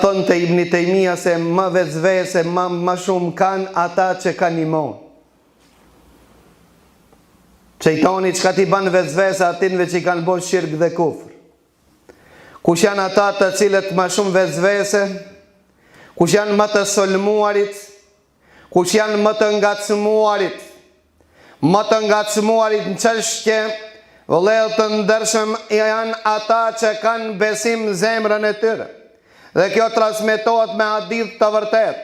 thonë të Ibn Taymija se më vezvese, më shumë kanë ata që kanë iman. Shejtani çka ti ban vezvese atinve që i kanë bërë shirk dhe kufër. Kush janë ata të cilët më shumë vezvese, kush janë më të solmuarit, kush janë më të ngacmuarit në çështje, vëllezër të ndershëm, janë ata që kanë besim zemrën e tyre. Dhe kjo transmetohet me hadith të vërtet,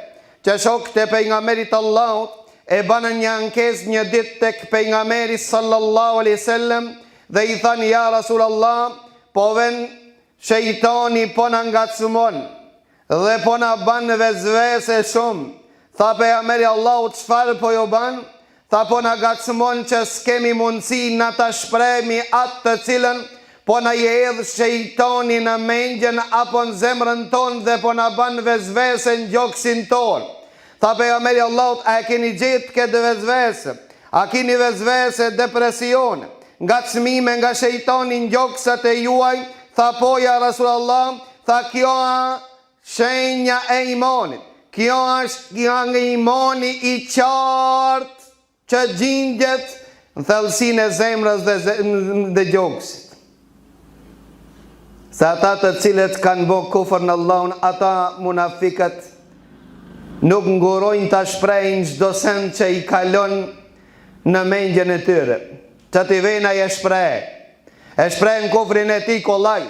që shokët e pejgamberit Allahut e banën një ankesë një ditë tek pejgamberi sallallahu alaihi wasallam dhe i thanë: ja Rasulallah, po ven shejtani po na ngacmon dhe po na ban vezvese shumë. Tha pejgamberi Allahut: çfarë po jo ban? Tha: po na ngacmon që s'kemi mundësi na ta shprehemi atë të cilën po na jedh shejtani në mendjen apo në zemrën tonë dhe po na ban vezvese në gjoksin tonë. Tha pejgamberi Allahut: a e keni gjetë këtë vezvese? A keni vezvese, depresione, ngacmime nga shejtani në gjoksat e juaj? Tha: po ja Rasulallah. Tha: kjo është shenja e imanit. Kjo është nga imani i qartë që gjindet në thellësinë e zemrës dhe gjoksit. Se ata të cilët kanë bërë kufër në Allahun, ata munafikët, nuk ngurojnë të shprejnë çdo send që i kalon në mendjen e tyre. Që t'i vena e shprejnë kufrin e ti kollaj,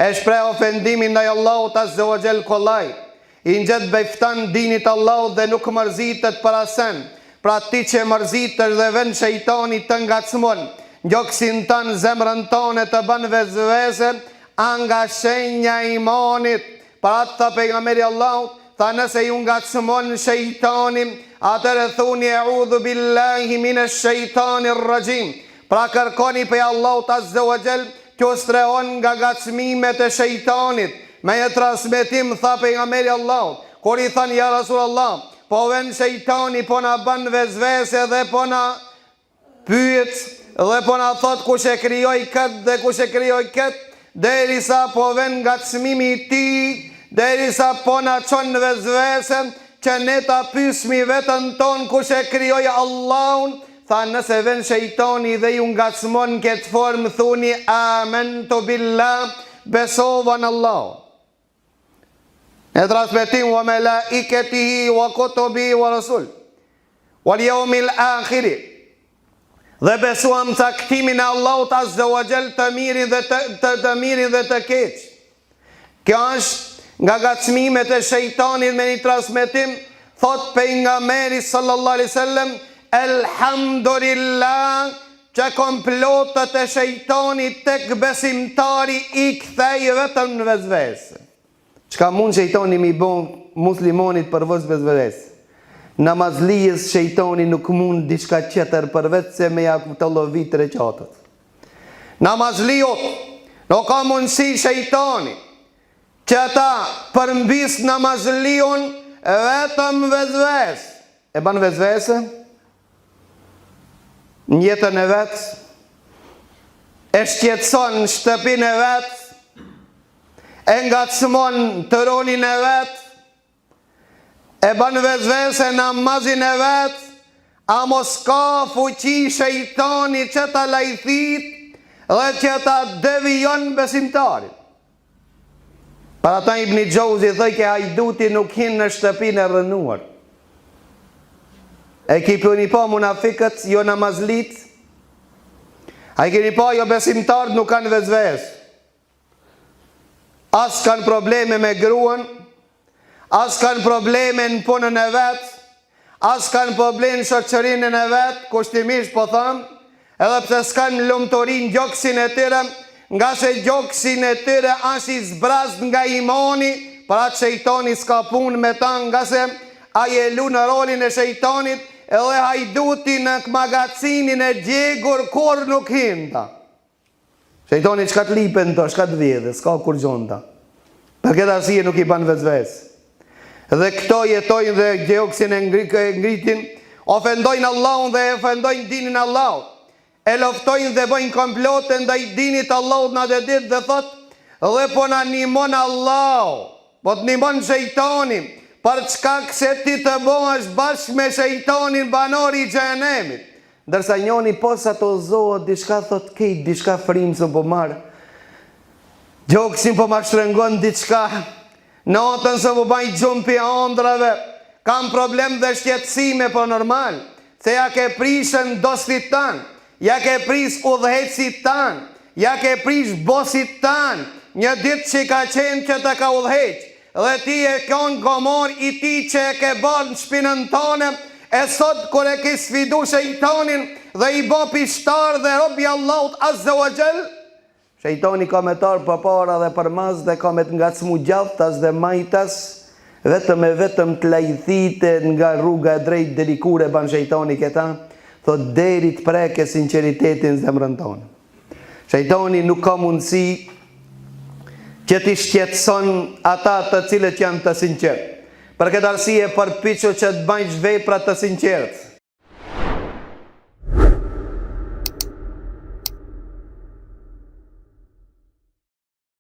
e shprejnë ofendimin ndaj Allahut azza wa jall kollaj, i ngjet beftan dinit Allahut dhe nuk mërzitet për asen. Pra ti që mërzitet dhe vend shejtani të ngacmon gjoksin tanë, zemrën tonë, të bën vezvese, nga shenja e imanit. Para të tha pejgamberi Allahut, tha: nëse ju ngacmon shejtani, atëherë thuni e'udhu billahi minash shejtanir rajim. Pra kërkoni prej Allahut azza wa jall që strehon nga ngacmimet e shejtanit. Me një transmetim tha pejgamberi Allahut, kur i thanë: ja Rasulallah, po ven shejtani po na ban vezvese dhe po na pyet dhe po na thot kush e krijoi kët dhe kush e krijoi kët, derisa po ven ngacmimi i tij, derisa po na çon në vezvese që ne ta pyesmi veten ton kush e krijoi Allahun. Tha: nëse ven shejtani dhe ju ngacmon në këtë formë, thuni amantu billah, besova në Allah. E transmetim: wa malaikatihi wa kutubihi wa rasul wal yawmil akhir. Dhe besuam caktimin e Allahut azza wa jall, të mirin dhe të keq. Kjo është nga ngacmimet e shejtanit. Me një transmetim thot pejgamberi sallallahu alaihi wasallam: elhamdulillah që komplotët e shejtanit tek besimtari i kthej vetëm në vezvese. Çka mund shejtani mi bon muslimonit përveç vezvese? Namazlijës shejtani nuk mund diçka tjetër përveç se me ja të llovit recatët. Namazlijot nuk ka mundësi shejtani që ata përmbis namazlion vetëm vezvese. E ban vezvese në jetën e vetë, e shqetëson në shtëpinë e vetë, e ngacmon të rolin e vetë, e ban vezvese namazin e vetë, a mos ka fuqi shejtani që ta lajthit dhe që ta devijon besimtarin. Para ta Ibn Jauzi thoi ke hajduti nuk hin në shtëpinë e rënuar. E keni pa munafikët, jo namazlit? A i keni pa jo besimtarët nuk kanë vezvese? As kanë probleme me gruan, as kanë probleme në punën e vetë, as kanë probleme në shoqërinë e vetë, kushtimisht po thamë, edhe pse s'kanë lumturin gjoksin e tyre, nga se gjoksin e tyre është i zbrazd nga imani, pra shejtani s'ka punë me ta, nga se a je lu në rolin e shejtanit, edhe hajduti në magazinin e djegur kur nuk hinda. Shejtani çka të lipen të, çka të vjedhe, s'ka kur gjonda. Për këtë arsye nuk i ban vezvese. Dhe këto jetojnë dhe gjoksin e ngritin, ofendojnë Allahun dhe ofendojnë dinin Allahut. E loftojnë dhe bëjnë komplote ndaj dinit Allahut në atë ditë dhe thot: dhe po na nimon Allahu po të ndihmon shejtani, për çka se ti të bëhesh bashkë me shejtanin banori i xhenemit. Ndërsa njoni posa të ozohet, diçka thot kejt, diçka frimsën po marë, gjoksin po ma shtrëngon diçka, natën se po baj gjumpi andrave, kam problem dhe shqetësime, po normal, se ja ke prishën dostit tanë, ja ke prish udhëhecit tanë, ja ke prish bosit tanë, një ditë që ka qenë që të ka udhëheq, dhe ti e kënë gomor i ti që e ke bërë në shpinën tonë, e sot kër e ke sfidu shejtanin dhe i bo pishtar dhe robi Allahut azze wa gjell, shejtani ka me tarë për para dhe për mas dhe ka me të ngacmu gjaftas dhe majtas, vetëm e vetëm të lajthite nga rruga e drejt delikure ban shejtani këta, thot deri të preke sinceritetin zemrën tonë. Shejtani nuk ka mundësi që ti shqetëson ata të cilët janë të sinqertë. Për këtë arsye përpiqu që të bëjsh vepra të sinqertë.